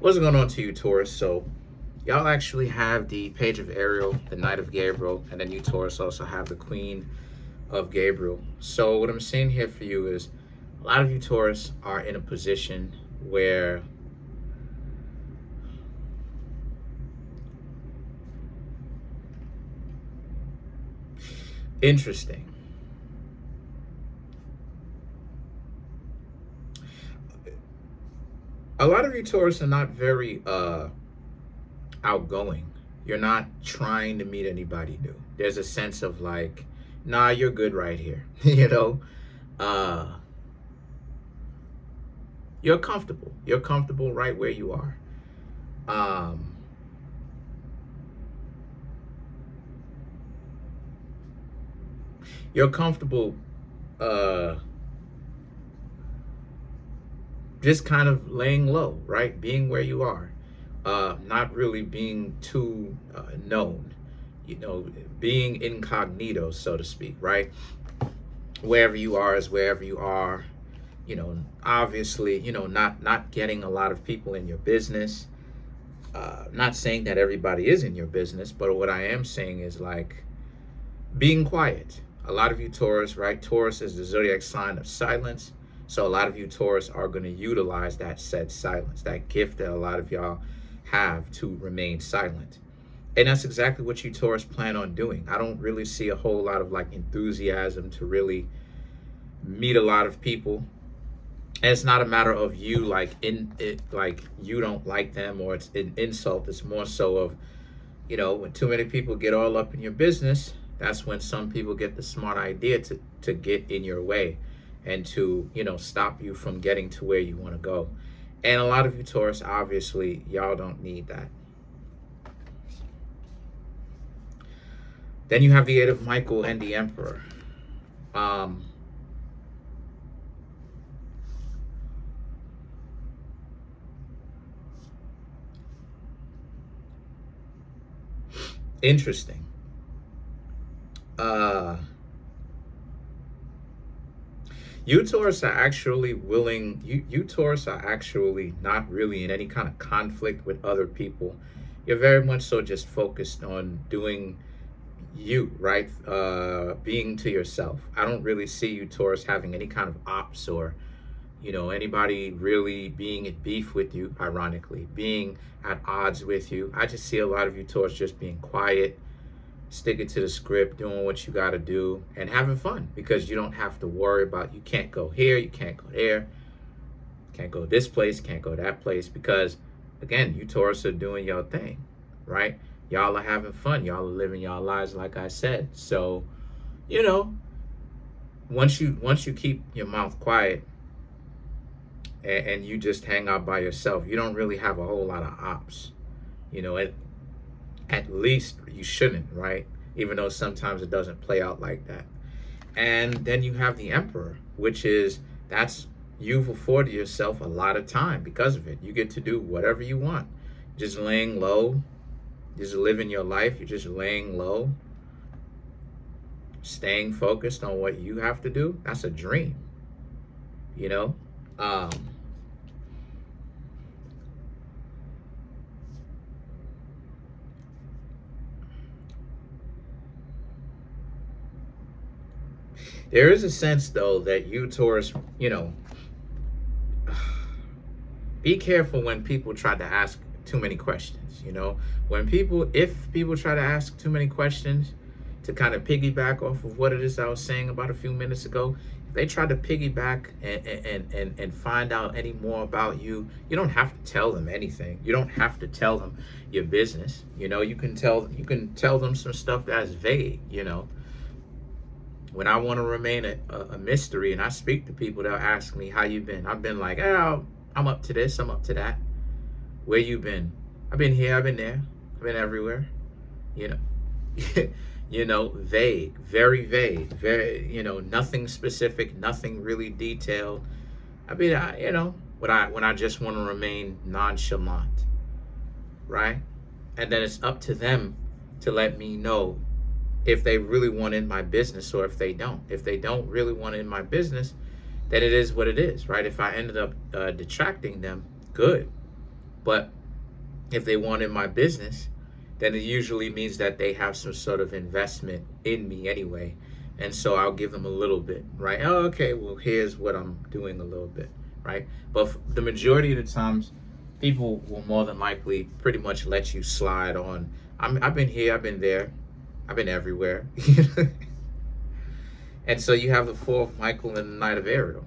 What's going on to you, Taurus? So, y'all actually have the Page of Ariel, the Knight of Gabriel, and then you, Taurus, also have the Queen of Gabriel. So, what I'm saying here for you is a lot of you, Taurus, are in a position where interesting. A lot of you, Taurus, are not very outgoing. You're not trying to meet anybody new. There's a sense of like, nah, you're good right here. Uh, you're comfortable. You're comfortable right where you are. Um, you're comfortable uh, just kind of laying low, right? Being where you are, not really being too known, being incognito, so to speak, right? Wherever you are is wherever you are. Obviously, not getting a lot of people in your business. Not saying that everybody is in your business, but what I am saying is like being quiet. A lot of you, Taurus, right? Taurus is the zodiac sign of silence. So a lot of you, Taurus, are going to utilize that said silence, that gift that a lot of y'all have to remain silent. And that's exactly what you, Taurus, plan on doing. I don't really see a whole lot of like enthusiasm to really meet a lot of people. And it's not a matter of you like in it, like you don't like them or it's an insult. It's more so of, when too many people get all up in your business, that's when some people get the smart idea to get in your way and to, stop you from getting to where you want to go. And a lot of you, Taurus, obviously, y'all don't need that. Then you have the Eight of Michael and the Emperor. Interesting. You Taurus are actually willing, you Taurus are actually not really in any kind of conflict with other people. You're very much so just focused on doing you, right? Being to yourself. I don't really see you, Taurus, having any kind of ops or, anybody really being at beef with you, ironically, being at odds with you. I just see a lot of you, Taurus, just being quiet, sticking to the script, doing what you got to do, and having fun because you don't have to worry about you can't go here, you can't go there, can't go this place, can't go that place because, again, you Taurus are doing your thing, right? Y'all are having fun. Y'all are living y'all lives, like I said. So, once you keep your mouth quiet and you just hang out by yourself, you don't really have a whole lot of ops. At least you shouldn't, right? Even though sometimes it doesn't play out like that. And then you have the Emperor, which is that's you've afforded yourself a lot of time because of it. You get to do whatever you want. Just laying low, just living your life. You're just laying low, staying focused on what you have to do. That's a dream, you know. There is a sense, though, that you, Taurus, be careful when people try to ask too many questions. If people try to ask too many questions to kind of piggyback off of what it is I was saying about a few minutes ago, if they try to piggyback and find out any more about you, you don't have to tell them anything. You don't have to tell them your business. You can tell them some stuff that's vague. When I want to remain a mystery and I speak to people, they'll ask me, how you been? I've been like, oh, I'm up to this, I'm up to that. Where you been? I've been here, I've been there, I've been everywhere. Vague, very vague, very, nothing specific, nothing really detailed. When I just want to remain nonchalant, right? And then it's up to them to let me know if they really want in my business or if they don't. If they don't really want in my business, then it is what it is, right? If I ended up detracting them, good. But if they wanted my business, then it usually means that they have some sort of investment in me anyway. And so I'll give them a little bit, right? Oh, okay, well, here's what I'm doing a little bit, right? But the majority of the times, people will more than likely pretty much let you slide on. I've been here, I've been there, I've been everywhere. And so you have the Four of Michael and the Knight of Ariel.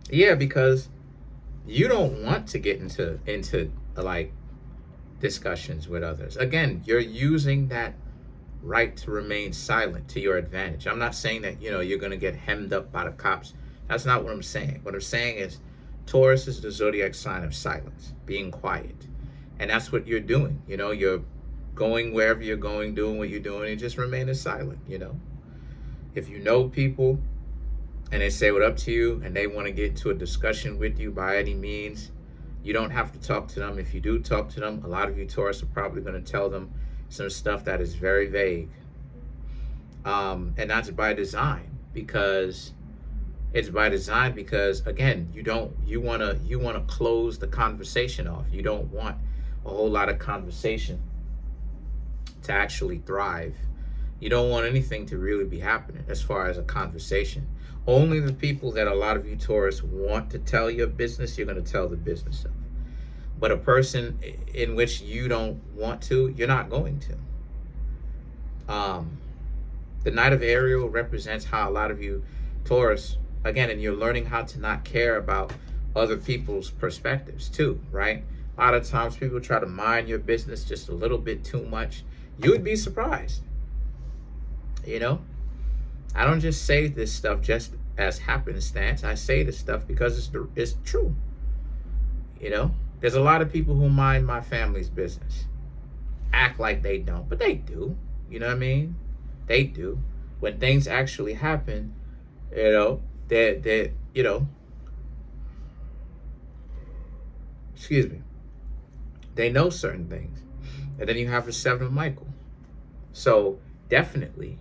Yeah, because you don't want to get into like discussions with others. Again, you're using that right to remain silent to your advantage. I'm not saying that, you're going to get hemmed up by the cops. That's not what I'm saying. What I'm saying is Taurus is the zodiac sign of silence, being quiet. And that's what you're doing. You're going wherever you're going, doing what you're doing, and just remaining silent. If you know people and they say what up to you and they want to get into a discussion with you by any means, you don't have to talk to them. If you do talk to them, a lot of you Taurus are probably going to tell them some stuff that is very vague. And that's by design, because again, you want to close the conversation off. You don't want a whole lot of conversation to actually thrive. You don't want anything to really be happening as far as a conversation. Only the people that a lot of you Taurus want to tell your business, you're going to tell the business of. But a person in which you don't want to, you're not going to. The Knight of Ariel represents how a lot of you Taurus, again, and you're learning how to not care about other people's perspectives too, right? A lot of times people try to mind your business just a little bit too much. You would be surprised. I don't just say this stuff just as happenstance. I say this stuff because it's true. There's a lot of people who mind my family's business. Act like they don't, but they do. You know what I mean? They do. When things actually happen, they're excuse me, they know certain things. And then you have the Seven of Michael. So definitely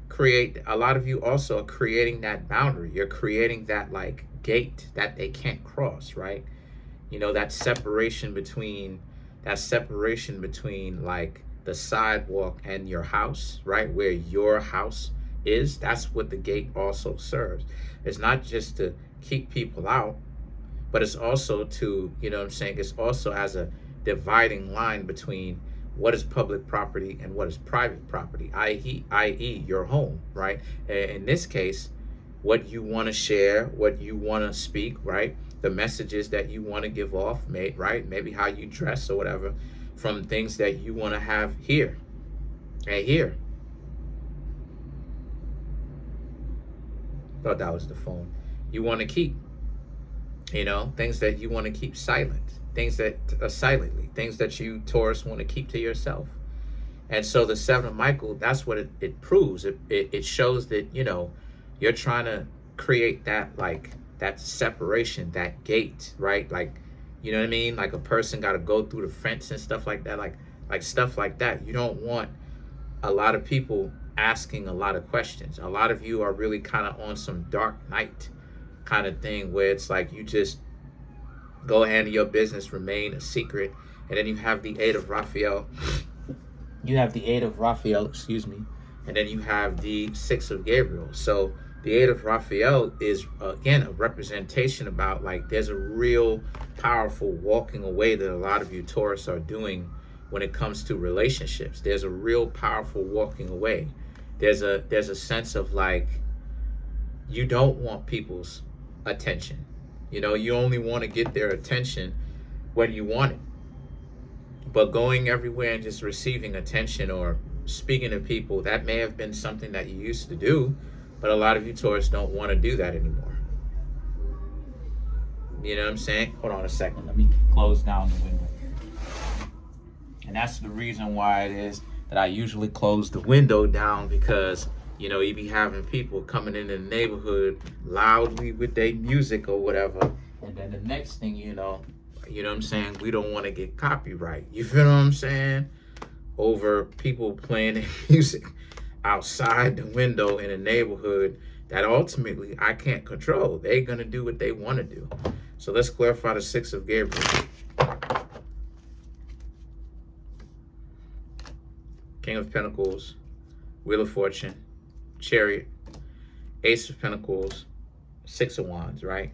create, a lot of you also are creating that boundary. You're creating that like gate that they can't cross, right? That separation between like the sidewalk and your house, right? Where your house is, that's what the gate also serves. It's not just to keep people out, but it's also to, it's also as a dividing line between what is public property and what is private property, i.e. your home, right? In this case, what you want to share, what you want to speak, right? The messages that you want to give off, right? Maybe how you dress or whatever, from things that you want to have here and here. Thought that was the phone. You want to keep, things that you want to keep silent, things that silently, things that you Taurus want to keep to yourself. And so the Seven of Michael, that's what it proves. It shows that, you're trying to create that, like, that separation, that gate, right? Like, you know what I mean? Like a person got to go through the fence and stuff like that, like stuff like that. You don't want a lot of people asking a lot of questions. A lot of you are really kind of on some dark night kind of thing where it's like you just go handle your business, remain a secret. And then you have the Eight of Raphael. Excuse me. And then you have the Six of Gabriel. So the Eight of Raphael is, again, a representation about, like, there's a real powerful walking away that a lot of you Taurus are doing when it comes to relationships. There's a real powerful walking away. There's a sense of, like, you don't want people's attention. You only want to get their attention when you want it. But going everywhere and just receiving attention or speaking to people, that may have been something that you used to do, but a lot of you Taurus don't want to do that anymore. You know what I'm saying? Hold on a second. Let me close down the window. And that's the reason why it is that I usually close the window down, because, you be having people coming in the neighborhood loudly with their music or whatever. And then the next thing you know what I'm saying, we don't want to get copyright. You feel what I'm saying? over people playing their music outside the window in a neighborhood that ultimately I can't control. They're going to do what they want to do. So let's clarify the Six of Gabriel. King of Pentacles, Wheel of Fortune, Chariot, Ace of Pentacles, Six of Wands, right?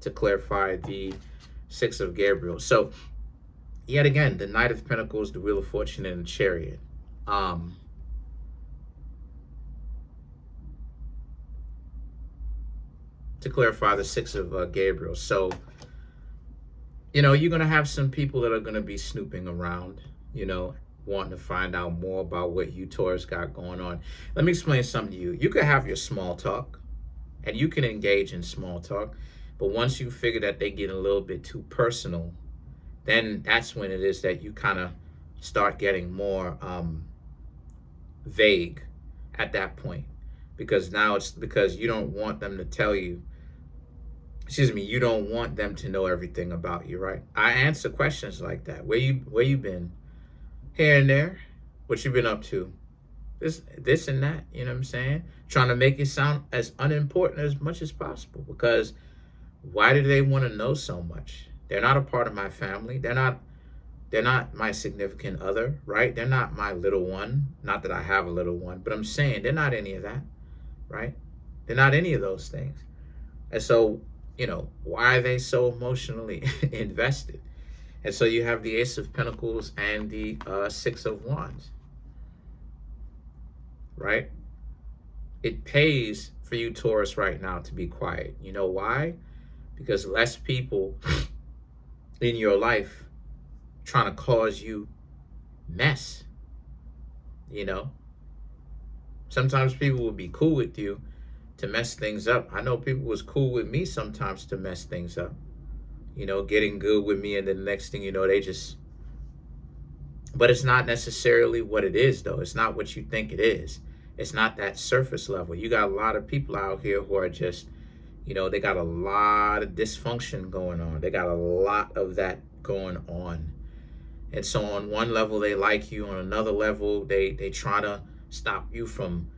To clarify the Six of Gabriel. So yet again, the Knight of Pentacles, the Wheel of Fortune, and the Chariot. To clarify the Six of Gabriel. So, you know, you're going to have some people that are going to be snooping around, you know, wanting to find out more about what you Taurus got going on. Let me explain something to you. You could have your small talk, and you can engage in small talk, but once you figure that they get a little bit too personal, then that's when it is that you kind of start getting more vague at that point, because now it's because you don't want them to tell you, you don't want them to know everything about you, right? I answer questions like that. Where you been? Here and there. What you been up to? This and that, you know what I'm saying? Trying to make it sound as unimportant as much as possible, because why do they want to know so much? They're not a part of my family. They're not my significant other, right? They're not my little one. Not that I have a little one, but I'm saying they're not any of that, right? They're not any of those things. And so, you know, why are they so emotionally invested? And so you have the Ace of Pentacles and the Six of Wands, right? It pays for you, Taurus, right now to be quiet. You know why? Because less people in your life trying to cause you mess, you know? Sometimes people will be cool with you to mess things up. I know people was cool with me sometimes to mess things up, you know, getting good with me, and then the next thing you know, they just, but it's not necessarily what it is, though. It's not what you think it is. It's not that surface level. You got a lot of people out here who are just, you know, they got a lot of dysfunction going on. They got a lot of that going on. And so on one level, they like you. On another level, they try to stop you from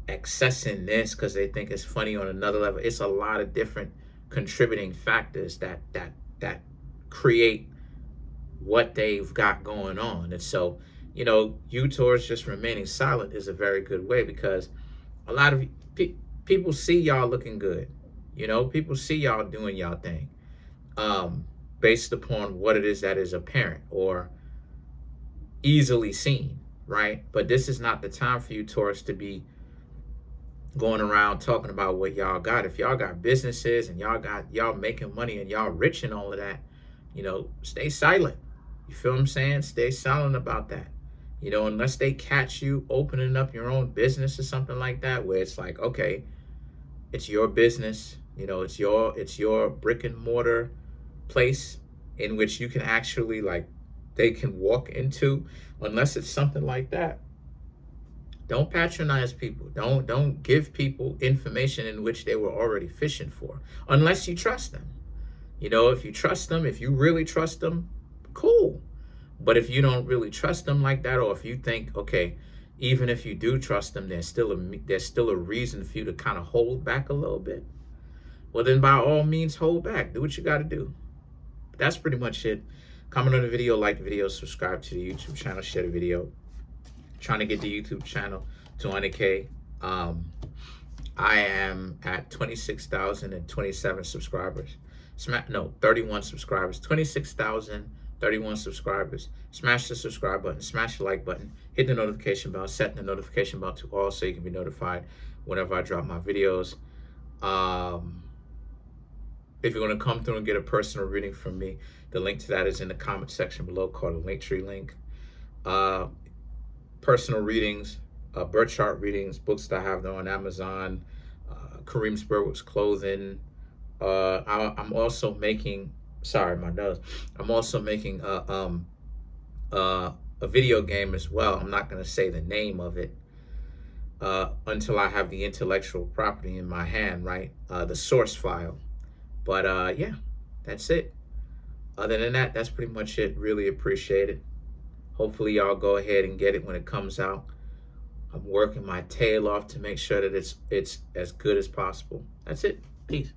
accessing this because they think it's funny. On another level, it's a lot of different contributing factors that create what they've got going on. And so, you know, you Taurus just remaining silent is a very good way, because a lot of people see y'all looking good. You know, people see y'all doing y'all thing based upon what it is that is apparent or easily seen, right? But this is not the time for you, Taurus, to be going around talking about what y'all got. If y'all got businesses and y'all making money and y'all rich and all of that, you know, stay silent. You feel what I'm saying? Stay silent about that. You know, unless they catch you opening up your own business or something like that, where it's like, okay, it's your business, you know, it's your brick and mortar place in which you can actually, like, they can walk into. Unless it's something like that, don't patronize people. Don't give people information in which they were already fishing for, unless you trust them. You know, if you trust them, if you really trust them, cool. But if you don't really trust them like that, or if you think, okay, even if you do trust them, there's still a reason for you to kind of hold back a little bit, well, then by all means, hold back. Do what you got to do. But that's pretty much it. Comment on the video, like the video, subscribe to the YouTube channel, share the video. Trying to get the YouTube channel to 100K. I am at 26,027 subscribers. 31 subscribers. 26,031 subscribers. Smash the subscribe button. Smash the like button. Hit the notification bell. Set the notification bell to all so you can be notified whenever I drop my videos. If you're going to come through and get a personal reading from me, the link to that is in the comment section below, called a Linktree link. Personal readings, birth chart readings, books that I have on Amazon, Kareemspiritworks clothing. I'm also making, sorry, my nose. I'm also making a video game as well. I'm not going to say the name of it until I have the intellectual property in my hand, right? The source file. But yeah, that's it. Other than that, that's pretty much it. Really appreciate it. Hopefully y'all go ahead and get it when it comes out. I'm working my tail off to make sure that it's as good as possible. That's it. Peace.